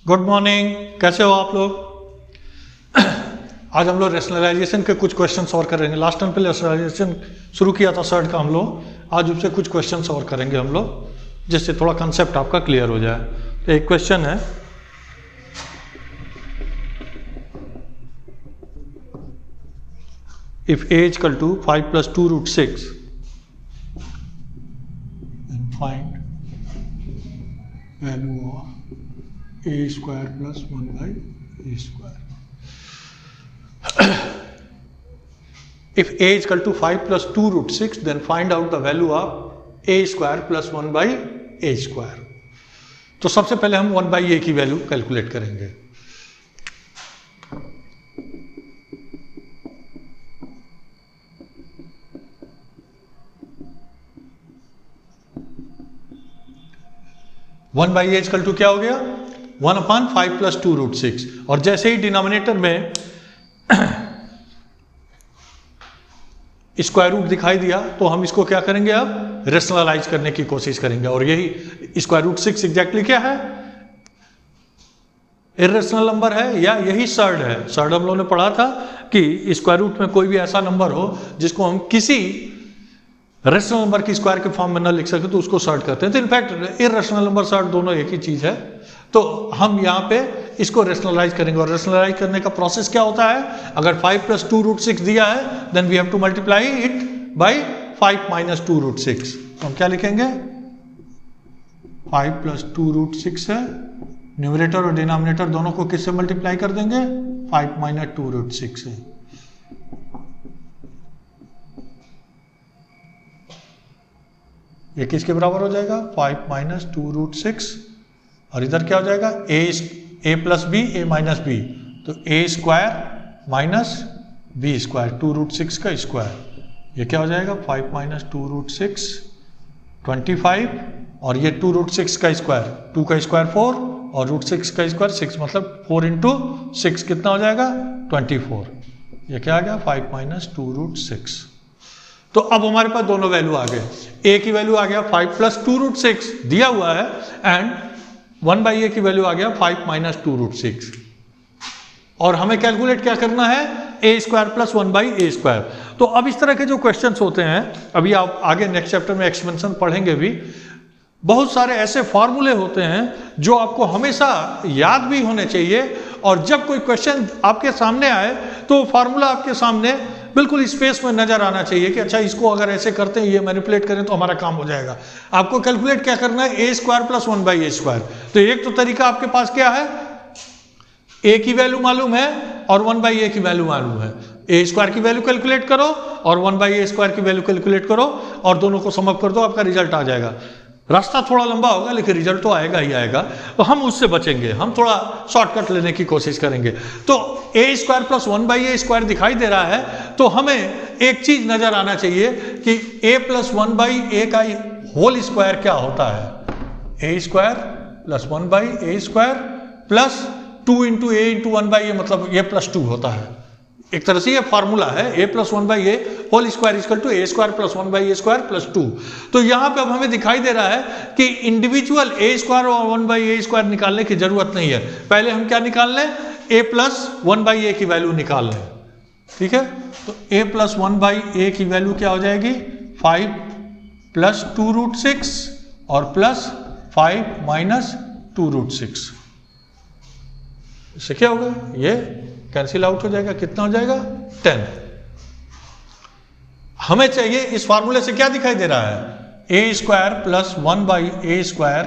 Good morning, कैसे हो आप लोग। आज हम लोग रेशनलाइजेशन के कुछ क्वेश्चन सॉल्व करेंगे। लास्ट टाइम पे रेशनलाइजेशन शुरू किया था सर्ट का हम लोग, आज उससे कुछ क्वेश्चन सॉल्व करेंगे हम लोग, जिससे थोड़ा कंसेप्ट आपका क्लियर हो जाए। तो एक क्वेश्चन है, if a equal to 5 + 2√6 and find value of a square plus 1/a square. If a is equal to 5 + 2√6, then find out the value of a square plus 1/a square. तो सबसे पहले हम 1/a की value calculate करेंगे। One by a equal to क्या हो गया, 1/5 + 2√6। और जैसे ही डिनोमिनेटर में स्क्वायर रूट दिखाई दिया तो हम इसको क्या करेंगे, अब रेशनलाइज करने की कोशिश करेंगे। और यही √6 एग्जैक्टली क्या है, इरेशनल नंबर है या यही सर्ड है। सर्ड हम लोगों ने पढ़ा था कि स्क्वायर रूट में कोई भी ऐसा नंबर हो जिसको हम किसी रेशनल नंबर की स्क्वायर के फॉर्म में न लिख सके तो उसको सर्ड करते हैं। तो इनफैक्ट इरेशनल नंबर सर्ड दोनों एक ही चीज है। तो हम यहाँ पे इसको रेशनलाइज करेंगे। और रेशनलाइज करने का प्रोसेस क्या होता है, अगर 5 + 2√6 दिया है then we have to multiply it by 5 - 2√6। तो हम क्या लिखेंगे, 5 + 2√6 है, न्यूमरेटर और डिनोमिनेटर दोनों को किससे मल्टीप्लाई कर देंगे, 5 - 2√6 है। ये किसके बराबर हो जाएगा, 5 - 2√6। और इधर क्या हो जाएगा, a + b a - b, तो a square minus b square 2√6 का स्क्वायर। ये क्या हो जाएगा, 5 - 2√6 25, और ये 2√6 का स्क्वायर, 2 का स्क्वायर 4 और √6 का स्क्वायर 6, मतलब 4 × 6 कितना हो जाएगा, 24। ये क्या आ गया, 5 - 2√6। तो अब हमारे पास दोनों वैल्यू आ गए। a की वैल्यू आ गया 5 + 2√6 दिया हुआ है, एंड 1/a की वैल्यू आ गया 5 - 2√6। और हमें कैलकुलेट क्या करना है, a square plus 1/a square. तो अब इस तरह के जो क्वेश्चंस होते हैं, अभी आप आगे नेक्स्ट चैप्टर में एक्सपेंशन पढ़ेंगे भी, बहुत सारे ऐसे फॉर्मूले होते हैं जो आपको हमेशा याद भी होने चाहिए। और जब कोई क्वेश्चन आपके सामने आए तो फार्मूला आपके सामने बिल्कुल स्पेस में नजर आना चाहिए कि अच्छा इसको अगर ऐसे करते हैं, ये मैनिपुलेट करें तो हमारा काम हो जाएगा। आपको कैलकुलेट क्या करना है, a square plus 1/a square. तो एक तो तरीका आपके पास क्या है, a की वैल्यू मालूम है और 1/a की वैल्यू मालूम है, a स्क्वायर की वैल्यू कैलकुलेट करो और 1/a स्क्वायर की वैल्यू कैलकुलेट करो और दोनों को सम अप कर दो, आपका रिजल्ट आ जाएगा। रास्ता थोड़ा लंबा होगा लेकिन रिजल्ट तो आएगा ही आएगा। तो हम उससे बचेंगे, हम थोड़ा शॉर्टकट लेने की कोशिश करेंगे। तो a square plus 1/a square दिखाई दे रहा है, तो हमें एक चीज नजर आना चाहिए कि a + 1/a का होल स्क्वायर क्या होता है, a square plus 1/a square plus 2 × a × 1/a, मतलब a + 2 होता है। एक तरह से ये फार्मूला है, a + 1/a whole square equal to a square plus 1/a square plus 2। तो यहाँ पे अब हमें दिखाई दे रहा है कि इंडिविजुअल a स्क्वायर और 1/a स्क्वायर निकालने की जरूरत नहीं है। पहले हम क्या निकाल लें, a + 1/a की वैल्यू निकाल लें। ठीक है, तो a + 1/a की वैल्यू क्या हो जाएगी, 5 + 2√6 और प्लस 5 - 2√6। इससे क्या होगा, ये कैंसिल आउट हो जाएगा, कितना हो जाएगा, 10। हमें चाहिए, इस फार्मूले से क्या दिखाई दे रहा है, a square plus 1/a square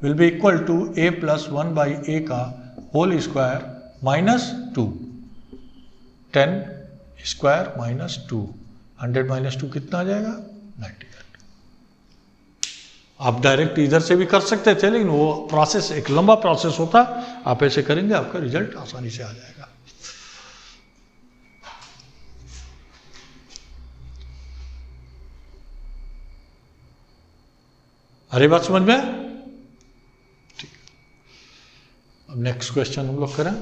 will be equal to a + 1/a का whole square minus 2, 10 square minus 2, 100 - 2 कितना आ जाएगा, 98। आप डायरेक्ट इधर से भी कर सकते थे, लेकिन वो प्रोसेस एक लंबा प्रोसेस होता, आप ऐसे करेंगे आपका रिजल्ट आसानी से आ जाएगा। अरे बात समझ में, ठीक। अब नेक्स्ट क्वेश्चन हम लोग करें।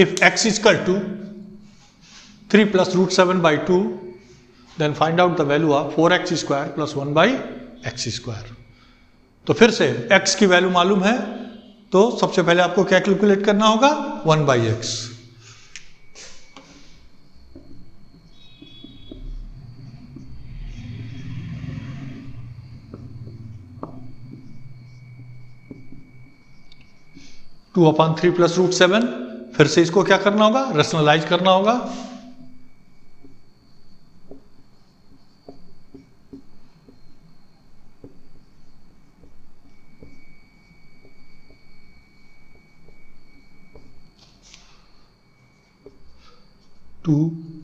if x is equal to 3 plus root 7 by 2, then find out the value of 4x square plus 1 by x square. तो फिर से x की वैल्यू मालूम है, तो सबसे पहले आपको क्या कैलकुलेट करना होगा, 1 by x. Two upon 3 plus root 7, फिर से इसको क्या करना होगा, रेशनलाइज करना होगा. टू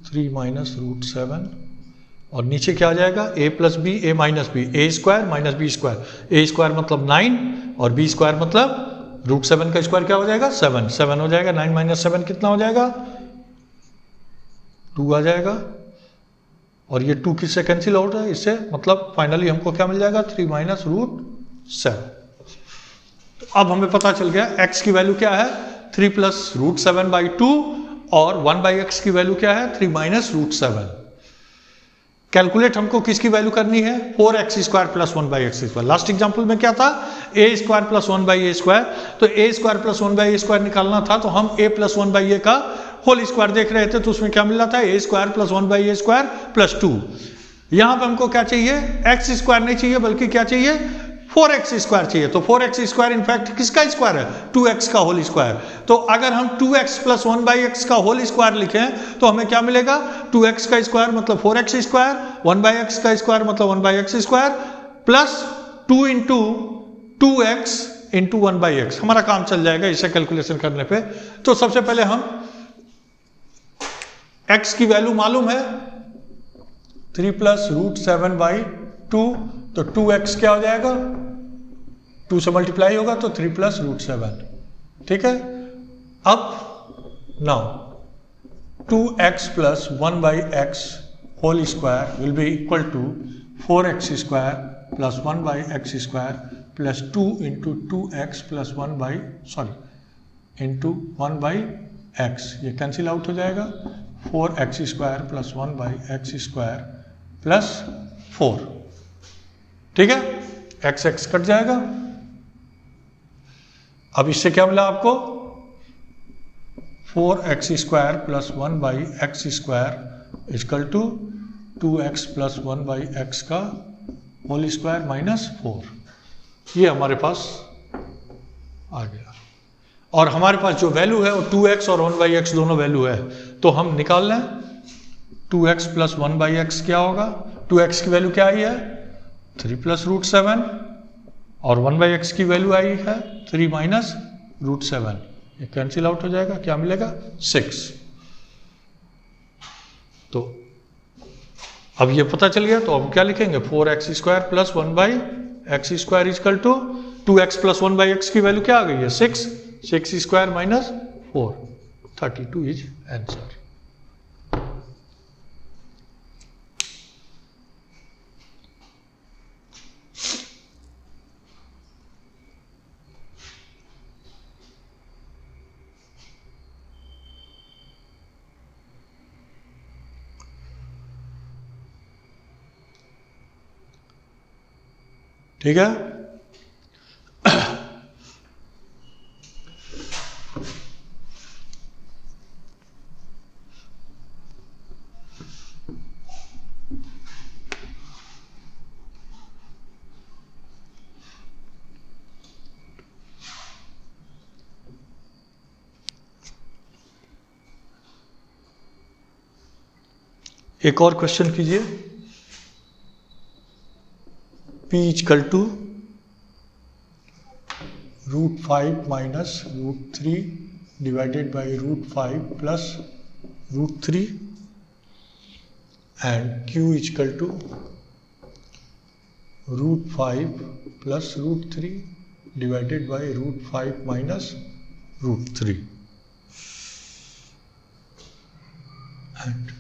3 माइनस रूट 7 और नीचे क्या आ जाएगा, a plus b a minus b, a square minus b square. A square मतलब 9 और बी स्क्वायर मतलब रूट 7 का स्क्वायर क्या हो जाएगा, 7. 7 हो जाएगा. 9 माइनस 7 कितना हो जाएगा, 2 आ जाएगा. और ये 2 किससे कैंसिल आउट है, इससे, मतलब फाइनली हमको क्या मिल जाएगा, 3 माइनस रूट 7. तो अब हमें पता चल गया x की वैल्यू क्या है, 3 प्लस रूट 7 बाई 2 और 1 बाई एक्स की वैल्यू क्या है, 3 माइनस रूट 7. कैलकुलेट हमको किसकी वैल्यू करनी है, 4x square plus 1 by x square. Last example में क्या था, a square plus 1 by A square. तो a square plus 1 by A square निकालना था, तो हम a प्लस 1 बाई ए का होल स्क्वायर देख रहे थे, तो उसमें क्या मिल रहा था, a square plus 1 by A square plus 2. यहां पे हमको क्या चाहिए, x स्क्वायर नहीं चाहिए, बल्कि क्या चाहिए, 4x स्क्वायर चाहिए. तो 4x स्क्वायर इनफैक्ट किसका स्क्वायर है, 2x का होल स्क्वायर. तो अगर हम 2x प्लस 1 बाई एक्स का होल स्क्वायर लिखें तो हमें क्या मिलेगा, 2x का स्क्वायर मतलब 4x स्क्वायर, 1 बाई एक्स का स्क्वायर मतलब 1 by x square plus 2 into 2x into 1 by x. हमारा काम चल जाएगा इसे कैलकुलेशन करने पे. तो सबसे पहले हम x की वैल्यू मालूम है, 3 प्लस रूट 7 बाई 2, तो 2x क्या हो जाएगा, 2 से मल्टीप्लाई होगा तो 3 प्लस रूट 7. ठीक है. अब now 2x plus 1 by x whole square will be equal to 4x square plus 1 by x square plus 2 into 2x plus 1 by into 1 by x. ये कैंसिल आउट हो जाएगा. 4x square plus 1 by x square plus 4. ठीक है, x x cut जाएगा. अब इससे क्या मिला आपको, 4x square plus 1 by x square equal to 2x plus 1 by x का होल स्क्वायर माइनस 4. ये हमारे पास आ गया. और हमारे पास जो वैल्यू है वो 2x और 1 बाई एक्स दोनों वैल्यू है, तो हम निकाल लें. 2x प्लस 1 बाई एक्स क्या होगा, 2x की वैल्यू क्या आई है, 3 प्लस रूट 7 और 1 बाई एक्स की वैल्यू आई है 3 माइनस रूट 7. ये कैंसिल आउट हो जाएगा, क्या मिलेगा, 6. तो अब ये पता चल गया, तो अब क्या लिखेंगे, 4x square plus 1 by x square equal to 2x plus 1 by x की वैल्यू क्या आ गई है, 6. 6 स्क्वायर माइनस 4, 32 इज आंसर. ठीक है. एक और क्वेश्चन कीजिए. p equal to root 5 minus root 3 divided by root 5 plus root 3 and q equal to root 5 plus root 3 divided by root 5 minus root 3 and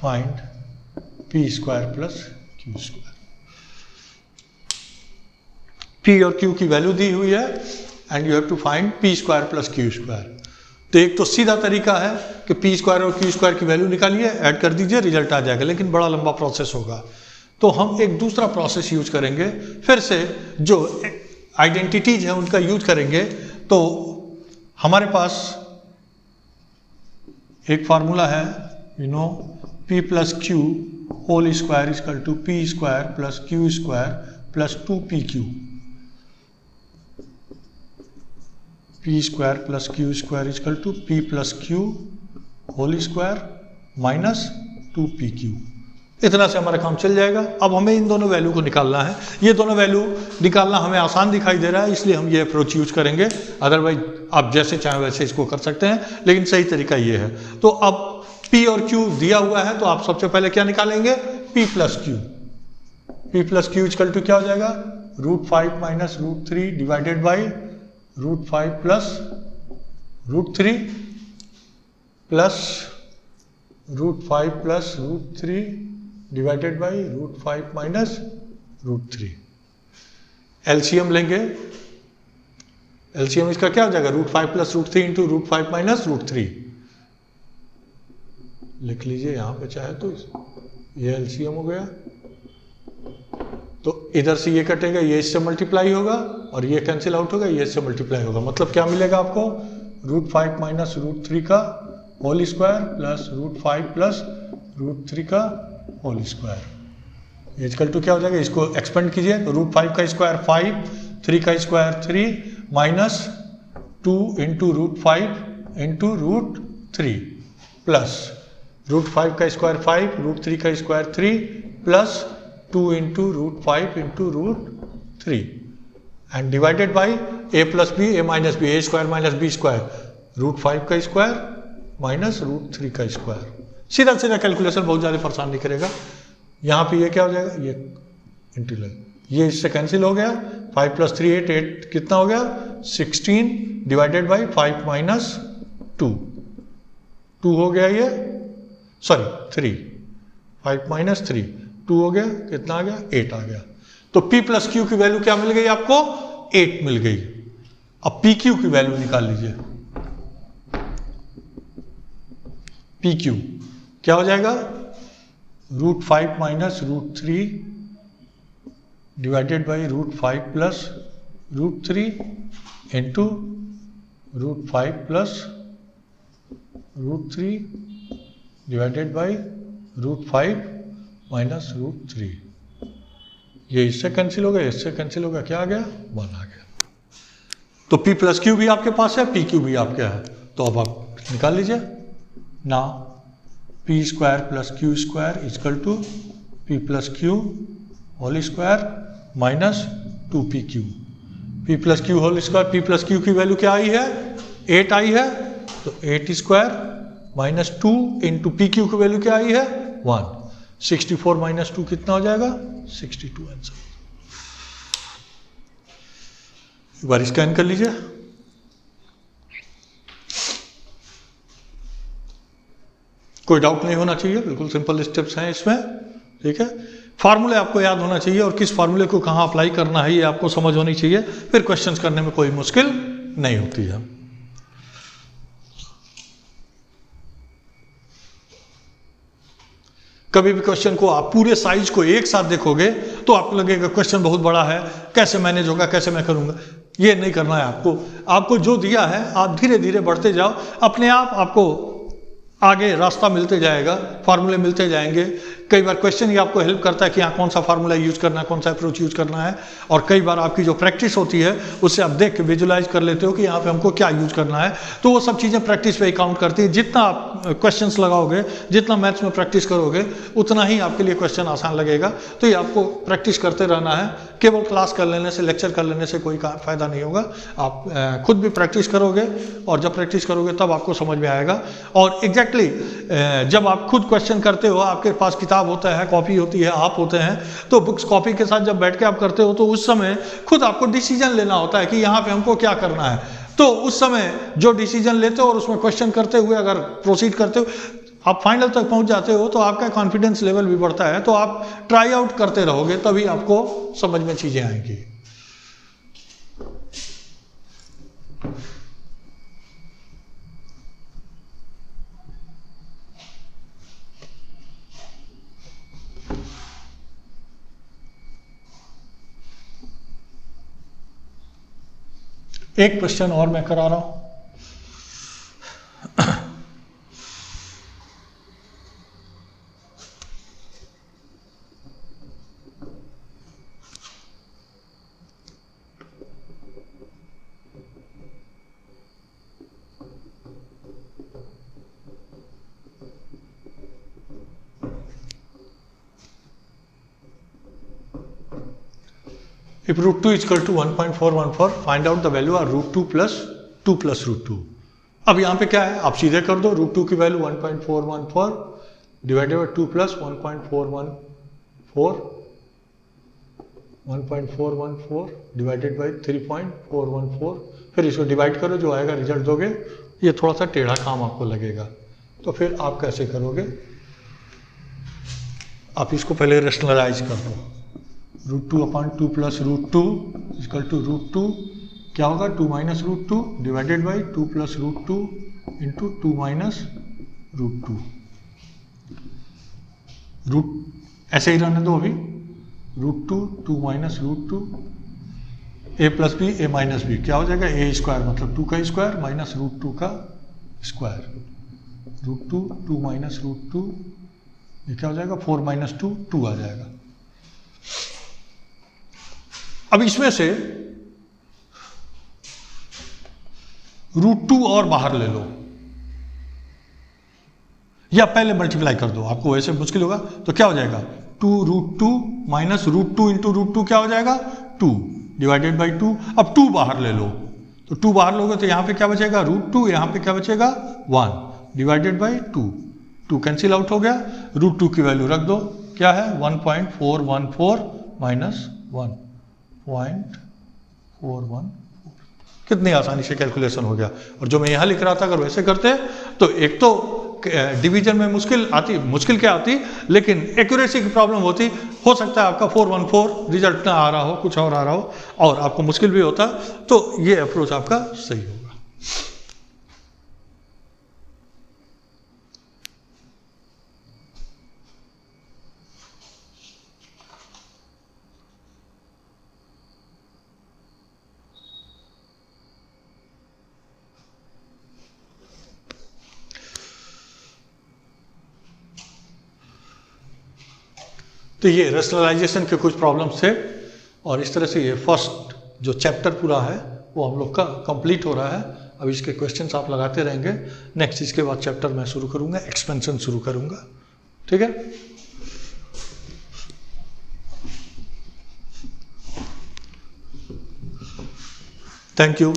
find p square plus q square. p और q की value दी हुई है and you have to find p square plus q square. तो एक तो सीधा तरीका है कि पी स्क्वायर और क्यू स्क्वायर की वैल्यू निकालिए, ऐड कर दीजिए, रिजल्ट आ जाएगा, लेकिन बड़ा लंबा प्रोसेस होगा। तो हम एक दूसरा प्रोसेस यूज करेंगे, फिर से जो आइडेंटिटीज है उनका यूज करेंगे। तो हमारे पास एक फार्मूला है, p plus q whole square equal to p square plus q square plus 2pq, p square plus q square equal to p plus q whole square minus 2pq। इतना से हमारा काम चल जाएगा। अब हमें इन दोनों वैल्यू को निकालना है। ये दोनों वैल्यू निकालना हमें आसान दिखाई दे रहा है, इसलिए हम ये अप्रोच यूज करेंगे। अदरवाइज आप जैसे चाहें वैसे इसको कर सकते हैं, लेकिन सही तरीका ये है। तो अब P और Q दिया हुआ है, तो आप सबसे पहले क्या निकालेंगे? P plus q. P plus q equal to क्या हो जाएगा? √5 minus √3 divided by √5 plus √3 plus √5 plus √3 divided by √5 minus √3। LCM लेंगे, एलसीएम इसका क्या हो जाएगा? √5 प्लस √3 इंटू √5 माइनस √3 लिख लीजिए यहाँ पे चाहे तो। ये एलसीएम हो गया, तो इधर से ये कटेगा, ये इससे मल्टीप्लाई होगा, और ये कैंसिल आउट होगा, ये इससे मल्टीप्लाई होगा। मतलब क्या मिलेगा आपको? √5 माइनस √3 का होल स्क्वायर प्लस √5 प्लस √3 का होल स्क्वायर इक्वल टू क्या हो जाएगा? इसको एक्सपेंड कीजिए, तो √5 का स्क्वायर 5, 3 का square 3 minus 2 into √5 into √3 plus √5 का स्क्वायर 5, √3 का square 3 plus 2 into √5 into √3 and divided by a plus b a minus b, a square minus b square, √5 का स्क्वायर माइनस √3 का स्क्वायर। सीधा सीधा कैलकुलेशन, बहुत ज़्यादा परेशान नहीं करेगा। यहाँ पे ये क्या हो जाएगा? ये इंटीग्रल, ये इससे कैंसिल हो गया। 5 प्लस 3 8, 8 कितना हो गया? 16 डिवाइडेड बाई 5 माइनस 2 हो गया ये, सॉरी 3, 5 माइनस 3 2 हो गया, कितना आ गया? 8 आ गया। तो P प्लस क्यू की वैल्यू क्या मिल गई आपको? 8 मिल गई। अब पी क्यू की वैल्यू निकाल लीजिए। पी क्यू क्या हो जाएगा? √5 minus √3 divided by √5 plus √3 into √5 plus √3 divided by √5 minus √3। ये इससे कैंसिल हो गया, इससे कैंसिल हो गया, क्या आ गया? 1 आ गया। तो P प्लस क्यू भी आपके पास है, पी क्यू भी आपके है, तो अब आप निकाल लीजिए ना। P square plus q square equal to P plus q whole square minus 2pq। P plus q whole square, P plus q की वैल्यू क्या आई है? 8 आई है, तो 8 square minus 2 into p q की वैल्यू क्या आई है? 1। 64 माइनस 2 कितना हो जाएगा? 62 आंसर। एक बार स्कैन कर लीजिए। कोई डाउट नहीं होना चाहिए, बिल्कुल सिंपल स्टेप्स हैं इसमें, ठीक है। फार्मूले आपको याद होना चाहिए और किस फार्मूले को कहाँ अप्लाई करना है ये आपको समझ होनी चाहिए, फिर क्वेश्चंस करने में कोई मुश्किल नहीं होती है। कभी भी क्वेश्चन को आप पूरे साइज को एक साथ देखोगे तो आपको लगेगा क्वेश्चन बहुत बड़ा है, कैसे मैनेज होगा, कैसे मैं करूंगा। ये नहीं करना है आपको। आपको जो दिया है आप धीरे धीरे बढ़ते जाओ, अपने आप आपको आगे रास्ता मिलते जाएगा, फार्मूले मिलते जाएंगे। कई बार क्वेश्चन ही आपको हेल्प करता है कि यहाँ कौन सा फार्मूला यूज करना है, कौन सा अप्रोच यूज करना है। और कई बार आपकी जो प्रैक्टिस होती है उससे आप देख के विजुलाइज कर लेते हो कि यहाँ पे हमको क्या यूज करना है। तो वो सब चीज़ें प्रैक्टिस पे ही काउंट करती है। जितना आप क्वेश्चंस लगाओगे, जितना मैथ्स में प्रैक्टिस करोगे, उतना ही आपके लिए क्वेश्चन आसान लगेगा। तो ये आपको प्रैक्टिस करते रहना है। केवल क्लास कर लेने से, लेक्चर कर लेने से कोई फायदा नहीं होगा। आप खुद भी प्रैक्टिस करोगे और जब प्रैक्टिस करोगे तब आपको समझ में आएगा। और एग्जैक्टली जब आप खुद क्वेश्चन करते हो, आपके पास किताब होता है, कॉपी होती है, आप होते हैं, तो बुक्स कॉपी के साथ जब बैठ के आप करते हो तो उस समय खुद आपको डिसीजन लेना होता है कि यहाँ पे हमको क्या करना है। तो उस समय जो डिसीजन लेते हो और उसमें क्वेश्चन करते हुए अगर प्रोसीड करते हो, आप फाइनल तक पहुंच जाते हो तो आपका कॉन्फिडेंस लेवल भी बढ़ता है। तो आप ट्राई आउट करते रहोगे तभी आपको समझ में चीजें आएंगी। एक क्वेश्चन और मैं करा रहा हूं। If root 2 is equal to 1.414, find out the value of root 2 plus root 2. अब यहाँ पे क्या है, आप सीधे कर दो, रूट 2 की value 1.414 divided by 2 plus 1.414 divided by 3.414, फिर इसको डिवाइड करो, जो आएगा रिजल्ट दोगे। ये थोड़ा सा टेढ़ा काम आपको लगेगा, तो फिर आप कैसे करोगे, आप इसको पहले रेशनलाइज कर दो। Root 2 upon 2 plus root 2 equal to root 2 क्या होगा, 2 minus root 2 divided by 2 plus root 2 into 2 minus root 2। Root ऐसे ही रहने दो अभी, root 2 2 minus root 2 a plus b a minus b क्या हो जाएगा, ए स्क्वायर मतलब 2 का स्क्वायर माइनस रूट 2 का स्क्वायर। रूट 2 2 माइनस रूट 2 ये क्या हो जाएगा, 4 माइनस 2 2 आ जाएगा। अब इसमें से रूट 2 और बाहर ले लो, या पहले मल्टीप्लाई कर दो, आपको वैसे मुश्किल होगा तो क्या हो जाएगा, 2 root 2 minus root 2 into root 2 क्या हो जाएगा, 2 डिवाइडेड बाई 2। अब 2 बाहर ले लो, तो 2 बाहर लोगे तो यहां पे क्या बचेगा, रूट 2, यहां पे क्या बचेगा 1 डिवाइडेड बाई 2, 2 कैंसिल आउट हो गया। रूट 2 की वैल्यू रख दो, क्या है 1.414 माइनस 1.414, कितनी आसानी से कैलकुलेशन हो गया। और जो मैं यहाँ लिख रहा था अगर वैसे करते तो एक तो डिवीजन में मुश्किल क्या आती, लेकिन एक्यूरेसी की प्रॉब्लम होती। हो सकता है आपका 414 रिजल्ट ना आ रहा हो, कुछ और आ रहा हो, और आपको मुश्किल भी होता, तो ये अप्रोच आपका सही होगा। तो ये रेशनलाइजेशन के कुछ प्रॉब्लम्स थे, और इस तरह से ये फर्स्ट जो चैप्टर पूरा है वो हम लोग का कंप्लीट हो रहा है। अब इसके क्वेश्चंस आप लगाते रहेंगे। नेक्स्ट इसके बाद चैप्टर मैं शुरू करूँगा, एक्सपेंशन शुरू करूँगा, ठीक है। Thank you.